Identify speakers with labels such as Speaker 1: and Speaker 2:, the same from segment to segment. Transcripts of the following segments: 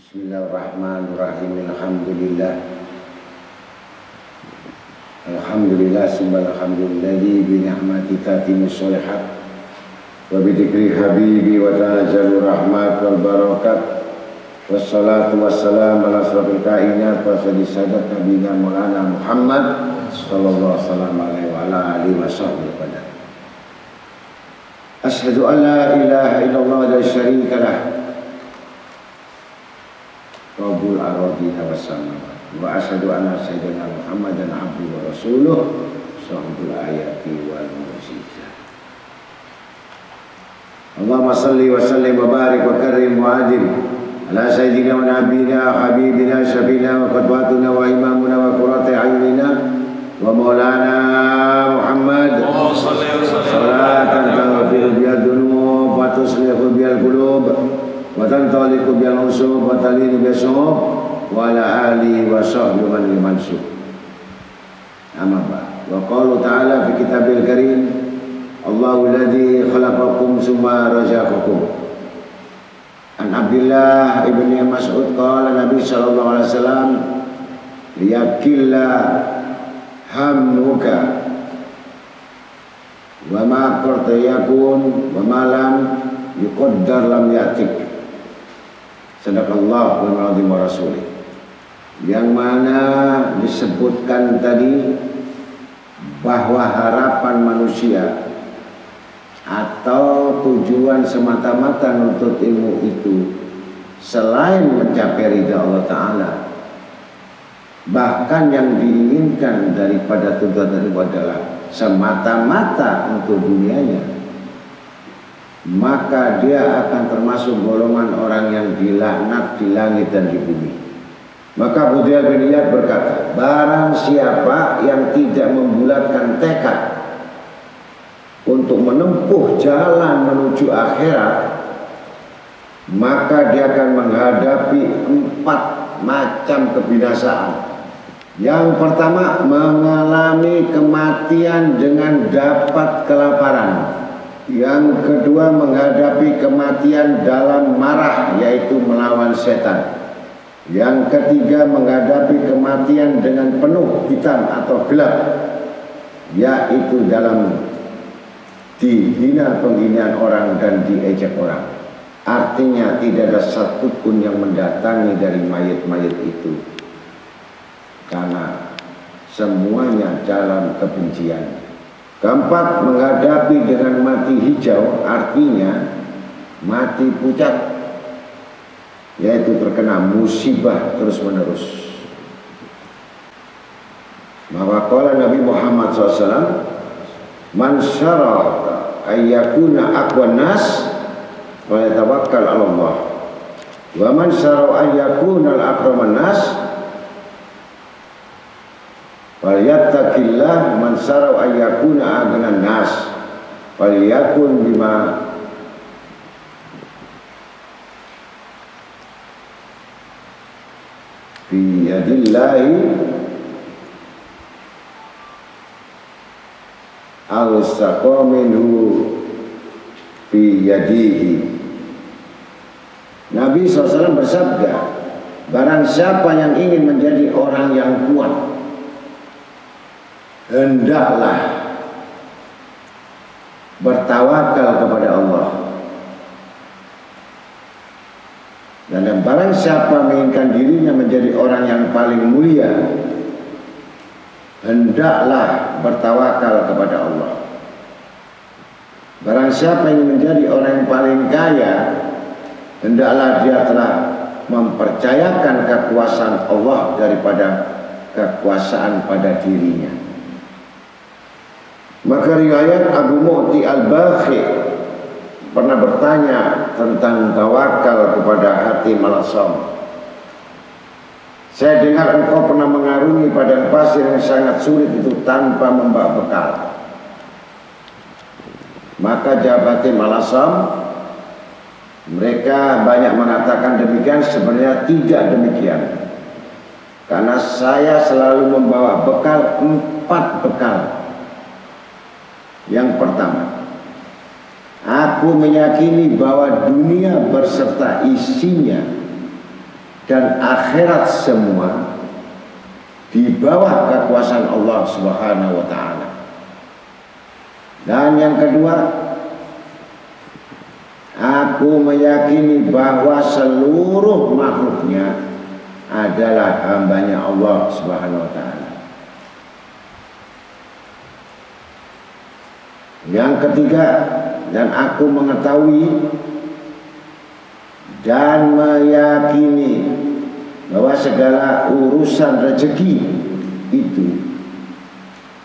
Speaker 1: Bismillahirrahmanirrahim. Alhamdulillah summa alhamdulillahi bi ni'mati tatimus sholihat wa bi dzikri habibi wa tanazzalu rahmat wal barakat wassalatu wassalamu ala asrofil kainat wa sayyidis sadat nabiyina maulana Muhammad sallallahu alaihi wa ala alihi wa sahbihi wa sallam. Asyhadu an la ilaha illallah wa la syarika lah Rabbul aradina wassamawat wa asyhadu anna sayyidina Muhammadan abduhu wa rasuluh sahibul ayati wal mu'jizat. Allahumma salli wa sallim wa barik wa karim wa adil ala sayyidina wa nabiyina habibina syafina wa qudwatuna wa imamuna wa qurrati ayunina wa maulana Muhammad salatan taghfiru biha dzunub wa tuslihu biha al-qulub wa tantaliqu bil usub wa talinu bis sub wa ala alihi wa sahbihi man mansub. Amma ba'd. Wa qala ta'ala fi kitabil karim Allahu alladzi khalaqakum tsumma razaqakum. An Abdullah ibn Mas'ud qala Nabi sallallahu alaihi wasallam liyakilla hammuka wa ma qarta yakun wa ma lam yuqaddar lam yatik. Sadaqallahu wa azim wa rasulih. Yang mana disebutkan tadi bahwa harapan manusia atau tujuan semata-mata menuntut ilmu itu selain mencapai ridha Allah Ta'ala, bahkan yang diinginkan daripada tujuan itu adalah semata-mata untuk dunianya, maka dia akan termasuk golongan orang yang dilaknat di langit dan di bumi. Maka Abu Dhiyal bin Iyad berkata, barang siapa yang tidak membulatkan tekad untuk menempuh jalan menuju akhirat, maka dia akan menghadapi 4 macam kebinasaan. Yang pertama, mengalami kematian dengan dapat kelaparan. Yang kedua, menghadapi kematian dalam marah, yaitu melawan setan. Yang ketiga, menghadapi kematian dengan penuh hitam atau gelap, yaitu dalam dihina penghinaan orang dan diejek orang. Artinya tidak ada satupun yang mendatangi dari mayat-mayat itu, karena semuanya dalam kebencian. Keempat, menghadapi dengan mati hijau, artinya mati pucat, yaitu terkena musibah terus menerus. Maka qala Nabi Muhammad SAW, man syara'a ayyakuna aqwan nas wa yatawakkal 'ala Allah, wa man syara'a ayyakuna al-akraman nas falyattaqillah, man syara'a ayyakuna aghnan nas falyakun bima fi yadillahi al-saqa minhu fi yadihi. Nabi SAW bersabda, barang siapa yang ingin menjadi orang yang kuat, hendaklah bertawakal kepada Allah. Dan barang siapa menginginkan dirinya menjadi orang yang paling mulia, hendaklah bertawakal kepada Allah. Barang siapa yang menjadi orang yang paling kaya, hendaklah dia telah mempercayakan kekuasaan Allah daripada kekuasaan pada dirinya. Maka riwayat Abu Mu'ti al-Bakhi pernah bertanya tentang tawakal kepada Hatim al-Asam. Saya dengar engkau pernah mengarungi padang pasir yang sangat sulit itu tanpa membawa bekal. Maka jawab Hatim al-Asam, mereka banyak mengatakan demikian, sebenarnya tidak demikian. Karena saya selalu membawa bekal, 4 bekal. Yang pertama, aku meyakini bahwa dunia berserta isinya dan akhirat semua di bawah kekuasaan Allah Subhanahu wa taala. Dan yang kedua, aku meyakini bahwa seluruh makhluknya adalah hambanya Allah Subhanahu wa taala. Yang ketiga, dan aku mengetahui dan meyakini bahwa segala urusan rezeki itu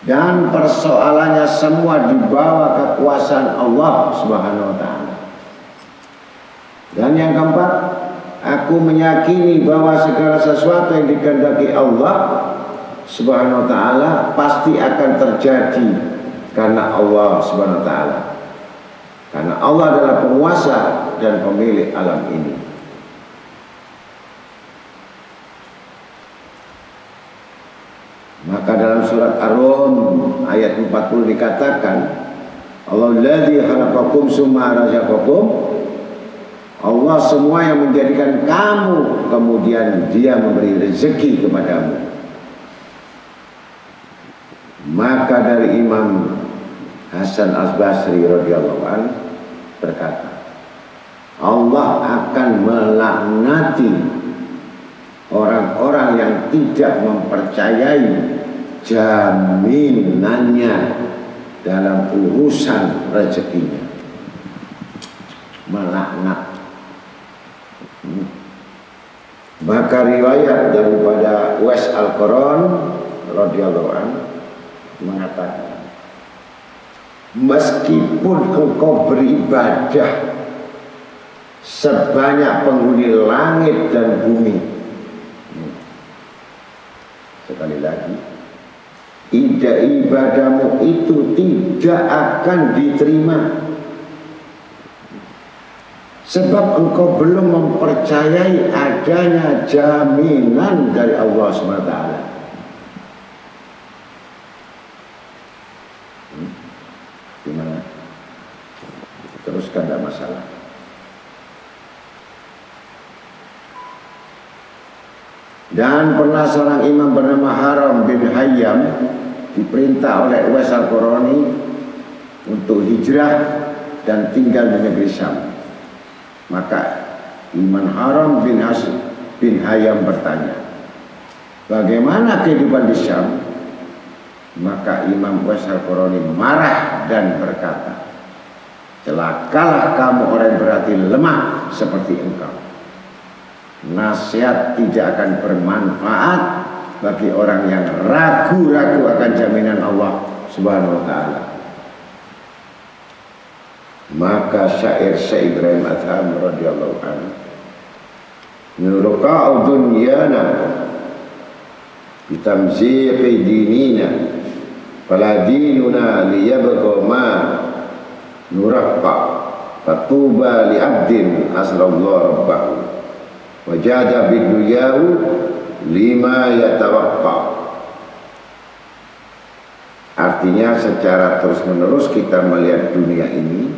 Speaker 1: dan persoalannya semua di bawah kekuasaan Allah Subhanahu wa taala. Dan yang keempat, aku meyakini bahwa segala sesuatu yang dikehendaki Allah Subhanahu wa taala pasti akan terjadi karena Allah Subhanahu wa taala. Karena Allah adalah penguasa dan pemilik alam ini. Maka dalam surat Ar-Rum ayat 40 dikatakan, Alladzi khalaqakum tsumma razaqakum. Allah semua yang menjadikan kamu, kemudian Dia memberi rezeki kepadamu. Maka dari Imam Hasan Al-Basri radhiyallahu anhu berkata, Allah akan melaknati orang-orang yang tidak mempercayai jaminannya dalam urusan rezekinya. Melaknat. Maka riwayat daripada Uwais Al-Qarn radhiyallahu anhu mengatakan, meskipun engkau beribadah sebanyak penghuni langit dan bumi, sekali lagi, ibadahmu itu tidak akan diterima, sebab engkau belum mempercayai adanya jaminan dari Allah SWT. Gimana? Teruskan, tidak masalah. Dan pernah seorang imam bernama Haram bin Hayyam diperintah oleh Uwais Al-Qarni untuk hijrah dan tinggal di negeri Syam. Maka Imam Haram bin Hayyam bertanya, bagaimana kehidupan di Syam? Maka Imam Uwais Al-Qarni marah dan berkata, celakalah kamu orang yang berhati lemah seperti engkau. Nasihat tidak akan bermanfaat bagi orang yang ragu-ragu akan jaminan Allah Subhanahu wa taala. Maka syair Syekh Ibrahim Adham radhiyallahu anhu, nurqa'u dunyana bitamziqi dinina fala dinuna liyabqa ma nuraqqa fatuba li 'abdin asrallahu rabbahu wajada bidunyahu lima yatawaqqa. Artinya secara terus-menerus kita melihat dunia ini,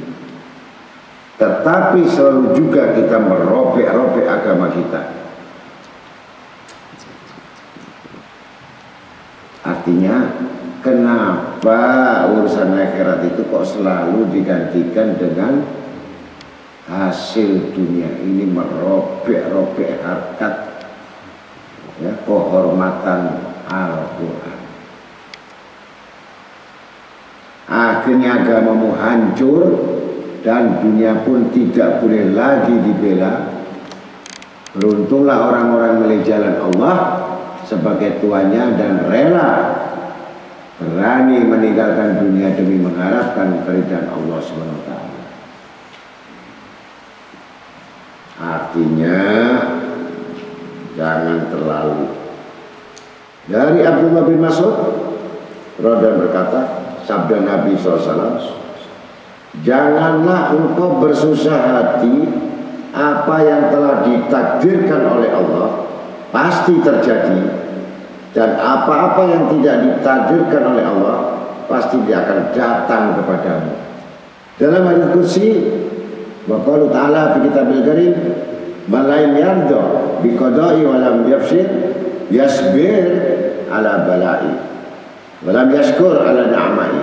Speaker 1: tetapi selalu juga kita merobek-robek agama kita. Artinya, kenapa urusan akhirat itu kok selalu digantikan dengan hasil dunia ini, merobek-robek harkat, ya, kehormatan Al-Quran. Akhirnya agamamu hancur dan dunia pun tidak boleh lagi dibela. Beruntunglah orang-orang milih jalan Allah sebagai tuannya dan rela berani meninggalkan dunia demi mengharapkan keridhaan Allah SWT. Artinya jangan terlalu. Dari Abdullah bin Mas'ud radhiyallahu berkata, sabda Nabi SAW, janganlah engkau bersusah hati, apa yang telah ditakdirkan oleh Allah pasti terjadi, dan apa-apa yang tidak ditakdirkan oleh Allah pasti dia akan datang kepadamu. Dalam hadits qudsi, wa qala ta'ala fi kitabil karim, malain yardo biqada'i walam yafsid yasbir ala bala'i walam yashkur ala na'mai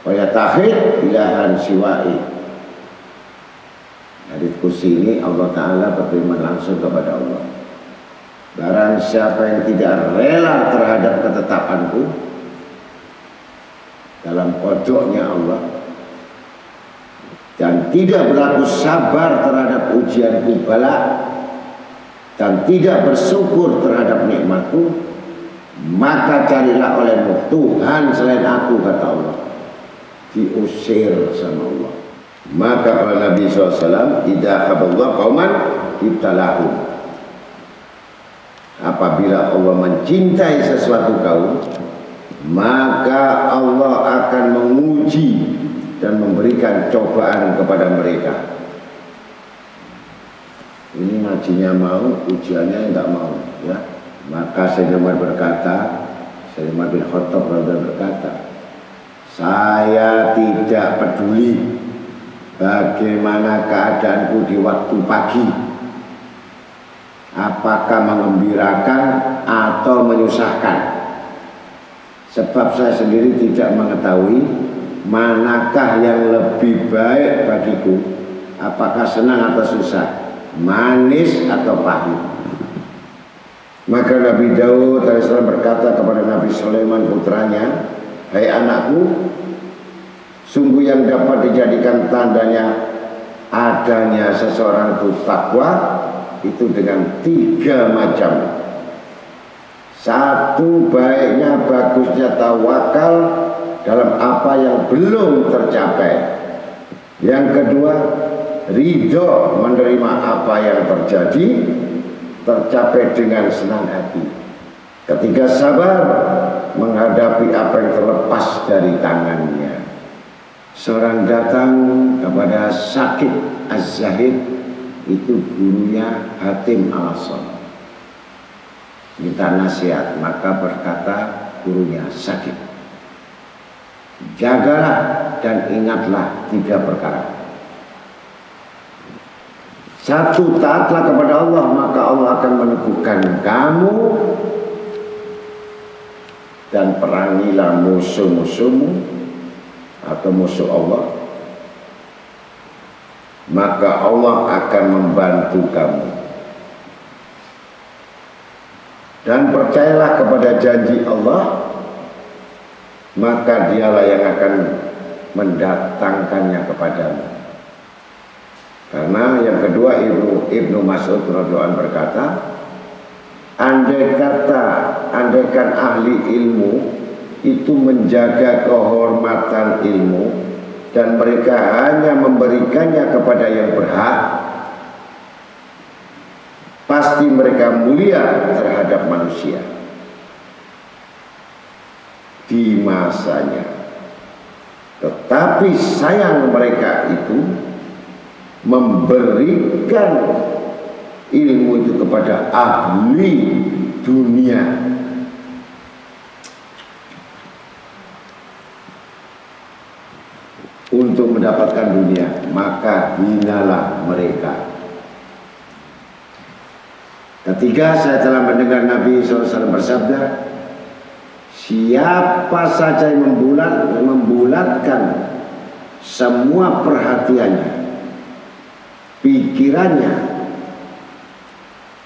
Speaker 1: wa yatahid ilahan siwa'i. Hadits kursi ini Allah Ta'ala berfirman langsung kepada Allah, barang siapa yang tidak rela terhadap ketetapanku dalam kodoknya Allah dan tidak berlaku sabar terhadap ujianku bala dan tidak bersyukur terhadap nikmatku, maka carilah olehmu Tuhan selain aku, kata Allah. Diusir sama Allah. Maka kata Nabi SAW, idza haballahu qauman ibtalahum. Apabila Allah mencintai sesuatu kaum, maka Allah akan menguji dan memberikan cobaan kepada mereka. Ini ngajinya mau, ujiannya enggak mau, ya. Maka Sayyidina Umar berkata, Sayyidina Umar bin Khattab berkata, saya tidak peduli bagaimana keadaanku di waktu pagi, apakah mengembirakan atau menyusahkan, sebab saya sendiri tidak mengetahui manakah yang lebih baik bagiku, apakah senang atau susah, manis atau pahit. Maka Nabi Daud alaihissalam berkata kepada Nabi Sulaiman putranya, hai anakku, sungguh yang dapat dijadikan tandanya adanya seseorang itu takwa itu dengan 3 macam. Satu, baiknya bagusnya tawakal dalam apa yang belum tercapai. Yang kedua, ridho menerima apa yang terjadi, tercapai dengan senang hati. Ketiga, sabar menghadapi apa yang terlepas dari tangannya. Seorang datang kepada Sakit Az-Zahid, itu gurunya Hatim Al-Asam, minta nasihat. Maka berkata gurunya Sakit, jagalah dan ingatlah 3 perkara. 1, taatlah kepada Allah, maka Allah akan meneguhkan kamu, dan perangilah musuh-musuhmu atau musuh Allah, maka Allah akan membantu kamu. Dan percayalah kepada janji Allah, maka dialah yang akan mendatangkannya kepadamu. Karena yang kedua, Ibnu Mas'ud radhiyallahu anhu berkata, andaikan ahli ilmu itu menjaga kehormatan ilmu dan mereka hanya memberikannya kepada yang berhak, pasti mereka mulia terhadap manusia di masanya. Tetapi sayang mereka itu memberikan ilmu itu kepada ahli dunia. Untuk mendapatkan dunia, maka hinalah mereka. Ketiga, saya telah mendengar Nabi SAW bersabda, siapa saja yang membulatkan semua perhatiannya, pikirannya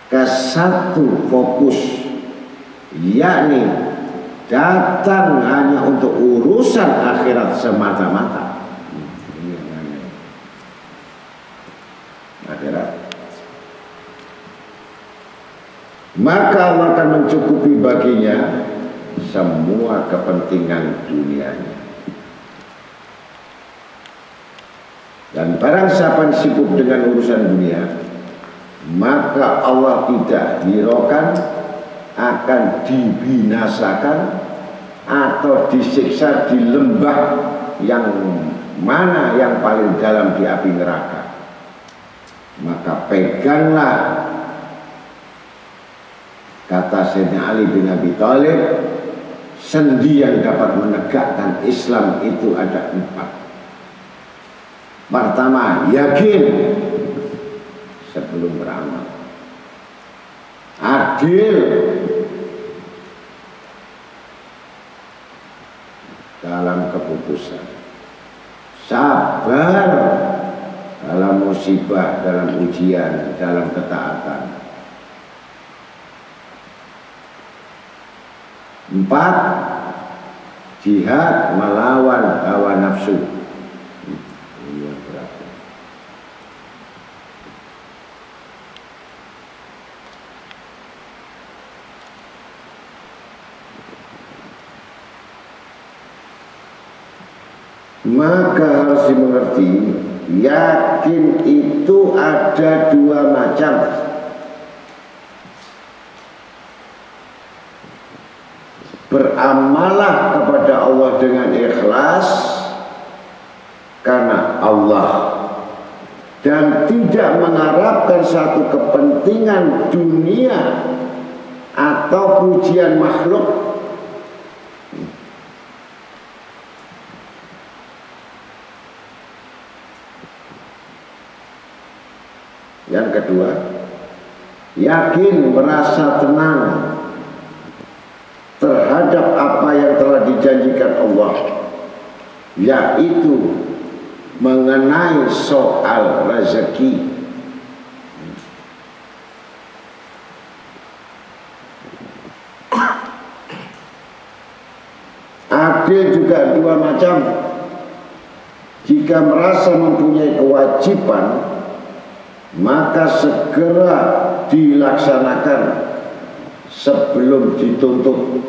Speaker 1: ke satu fokus, yakni datang hanya untuk urusan akhirat semata-mata, akhirat, maka Allah akan mencukupi baginya semua kepentingan dunianya. Dan barang siapa sibuk dengan urusan dunia, maka Allah tidak hiraukan, akan dibinasakan atau disiksa di lembah yang mana yang paling dalam di api neraka. Maka peganglah, kata Sayyidina Ali bin Abi Thalib, sendi yang dapat menegakkan Islam itu ada 4. Pertama, yakin, sebab sebelum beramal. Adil dalam keputusan, sabar dalam musibah, dalam ujian, dalam ketaatan. 4, jihad melawan hawa nafsu. Ini yang berat. Maka harus dimengerti, yakin itu ada 2 macam. Beramalah kepada Allah dengan ikhlas karena Allah, dan tidak mengharapkan satu kepentingan dunia atau pujian makhluk. Yang kedua, yakin merasa tenang terhadap apa yang telah dijanjikan Allah, yaitu mengenai soal rezeki. Adil juga 2 macam. Jika merasa mempunyai kewajiban, maka segera dilaksanakan sebelum dituntut.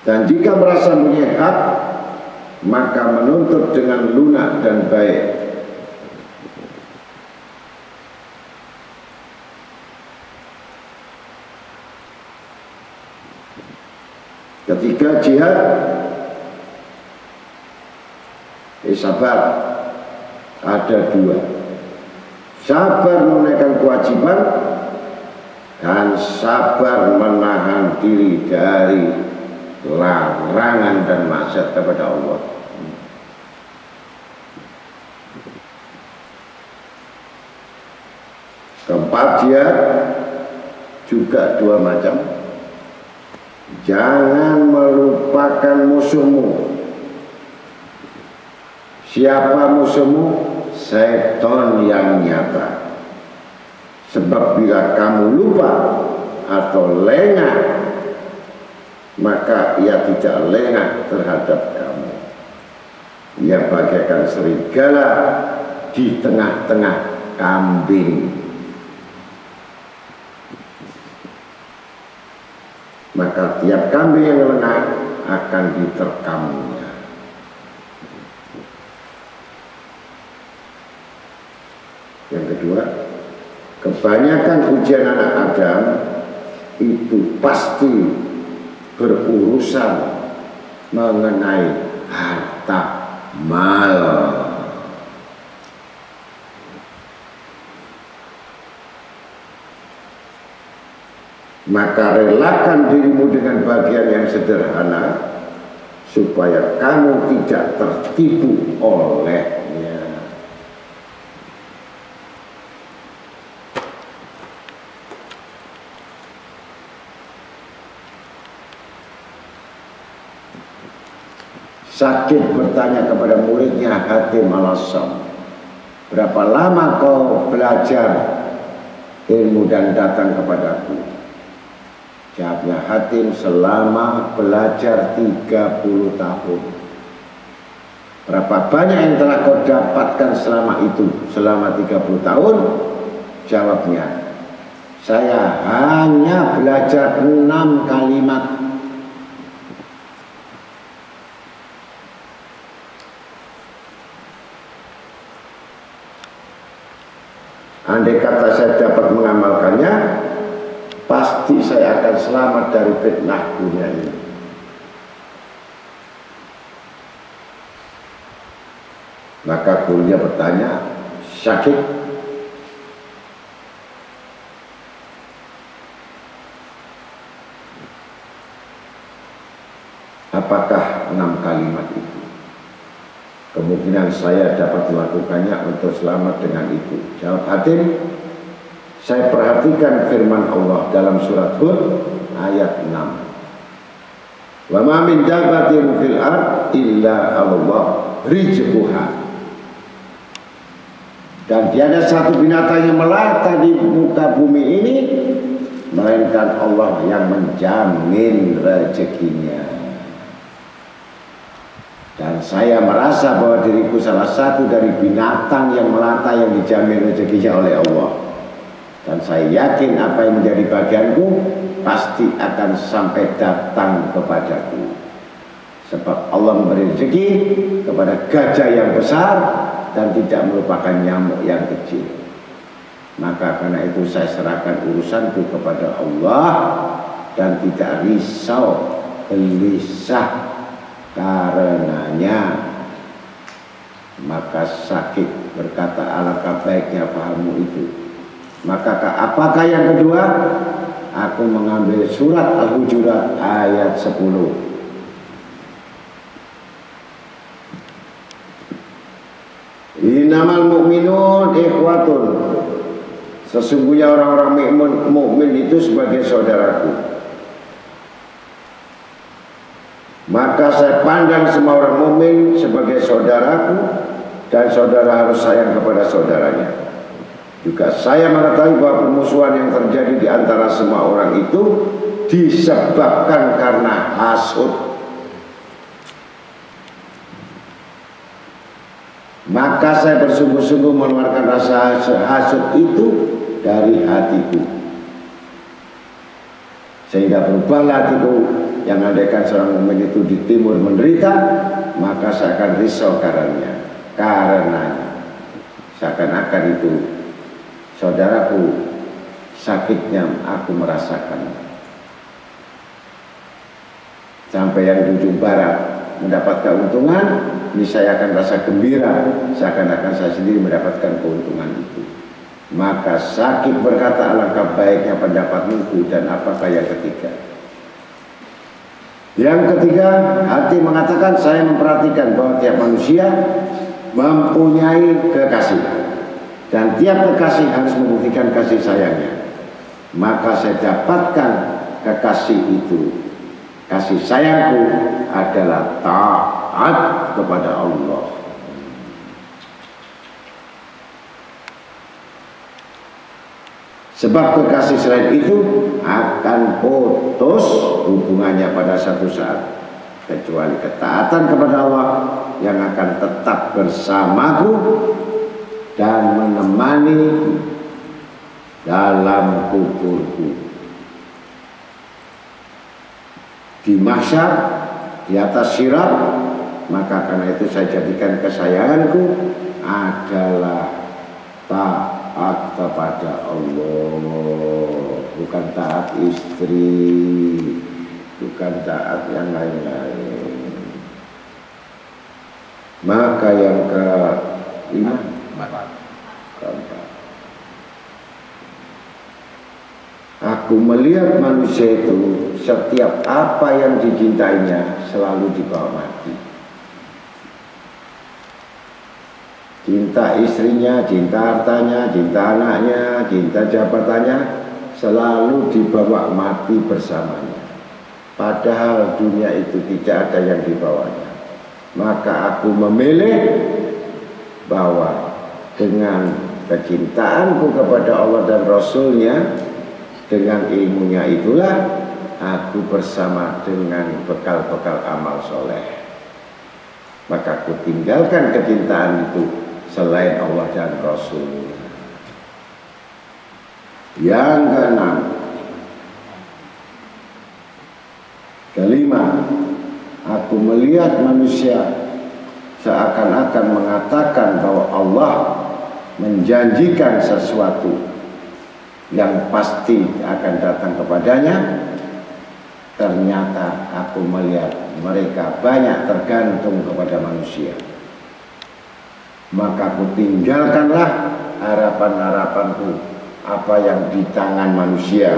Speaker 1: Dan jika merasa punya hak, maka menuntut dengan lunak dan baik. Ketika jihad, sabar ada 2. Sabar menunaikan kewajiban dan sabar menahan diri dari larangan dan maksiat kepada Allah. Keempat, jihad juga 2 macam. Jangan melupakan musuhmu. Siapa musuhmu? Setan yang nyata. Sebab bila kamu lupa atau lengah, maka ia tidak lengah terhadap kamu. Ia bagaikan serigala di tengah-tengah kambing. Maka tiap kambing yang lengah akan diterkamnya. Yang kedua, kebanyakan ujian anak Adam itu pasti berurusan mengenai harta mal. Maka relakan dirimu dengan bagian yang sederhana supaya kamu tidak tertipu olehnya. Sakit bertanya kepada muridnya Hatim al-Assam, berapa lama kau belajar ilmu dan datang kepadaku? Jawabnya Hatim, selama belajar 30 tahun. Berapa banyak yang telah kau dapatkan selama itu, selama 30 tahun? Jawabnya, saya hanya belajar 6 kalimat. Andai kata saya dapat mengamalkannya, pasti saya akan selamat dari fitnah dunia ini. Maka gurunya bertanya, Syakib, apakah 6 kalimat itu? kemungkinan saya dapat melakukannya untuk selamat dengan itu. Jawab Hatim, saya perhatikan firman Allah dalam surat Hud ayat 6. Wa ma min dabbatin fil ard illa Allah rizquha. Dan tiada satu binatang yang melata di muka bumi ini melainkan Allah yang menjamin rezekinya. Dan saya merasa bahwa diriku salah satu dari binatang yang melata yang dijamin rezekinya oleh Allah. Dan saya yakin apa yang menjadi bagianku pasti akan sampai datang kepadaku. Sebab Allah memberi rezeki kepada gajah yang besar dan tidak melupakan nyamuk yang kecil. Maka karena itu saya serahkan urusanku kepada Allah dan tidak risau, gelisah karenanya. Maka sakit, berkata alangkah baiknya pahammu itu. Maka apakah yang kedua? Aku mengambil surat Al-Hujurat ayat 10. Innamal mu'minun ikhwatun. Sesungguhnya orang-orang mukmin itu sebagai saudaraku. Maka saya pandang semua orang mukmin sebagai saudaraku, dan saudara harus sayang kepada saudaranya. Juga saya mengetahui bahwa permusuhan yang terjadi di antara semua orang itu disebabkan karena hasud. Maka saya bersungguh-sungguh mengeluarkan rasa hasud itu dari hatiku, sehingga berubahlah hatiku yang andaikan seorang mukmin itu di timur menderita, maka saya akan risau karenanya. Seakan-akan itu saudaraku sakitnya aku merasakan. Sampai yang di ujung barat mendapat keuntungan, ini saya akan rasa gembira, seakan-akan saya sendiri mendapatkan keuntungan itu. Maka sakit berkata alangkah baiknya pendapatmu, dan apakah yang ketiga? Yang ketiga, hati mengatakan saya memperhatikan bahwa tiap manusia mempunyai kekasih, dan tiap kekasih harus membuktikan kasih sayangnya. Maka saya dapatkan kekasih itu, kasih sayangku adalah taat kepada Allah. Sebab kekasih selain itu akan putus hubungannya pada satu saat, kecuali ketaatan kepada Allah yang akan tetap bersamaku dan menemani dalam kuburku. Di mahsyar, di atas sirat, maka karena itu saya jadikan kesayanganku adalah taat kepada Allah, bukan taat istri, bukan taat yang lain-lain. Maka yang keempat, aku melihat manusia itu setiap apa yang dicintainya selalu dibawa mati. Cinta istrinya, cinta hartanya, cinta anaknya, cinta jabatannya selalu dibawa mati bersamanya. Padahal dunia itu tidak ada yang dibawanya. Maka aku memilih bahwa dengan kecintaanku kepada Allah dan Rasulnya, dengan ilmunya itulah aku bersama dengan bekal-bekal amal soleh. Maka aku tinggalkan kecintaan itu selain Allah dan Rasul. Yang keenam, kelima, aku melihat manusia seakan-akan mengatakan bahwa Allah menjanjikan sesuatu yang pasti akan datang kepadanya. Ternyata aku melihat mereka banyak tergantung kepada manusia. Maka aku tinggalkanlah harapan-harapanku apa yang di tangan manusia,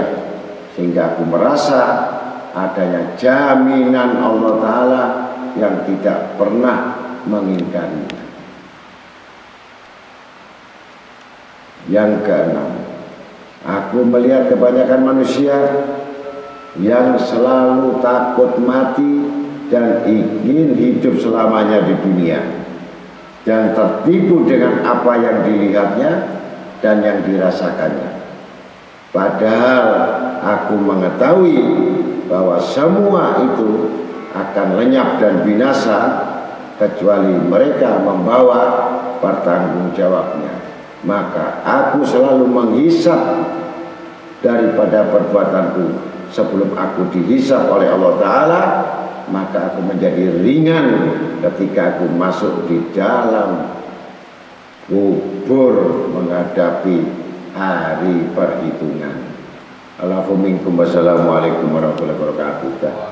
Speaker 1: sehingga aku merasa adanya jaminan Allah Ta'ala yang tidak pernah mengingkarinya. Yang keenam, aku melihat kebanyakan manusia yang selalu takut mati dan ingin hidup selamanya di dunia, dan tertipu dengan apa yang dilihatnya dan yang dirasakannya. Padahal aku mengetahui bahwa semua itu akan lenyap dan binasa kecuali mereka membawa pertanggungjawabnya. Maka aku selalu menghisap daripada perbuatanku sebelum aku dihisap oleh Allah Ta'ala. Maka aku menjadi ringan ketika aku masuk di dalam kubur menghadapi hari perhitungan. Assalamualaikum warahmatullahi wabarakatuh.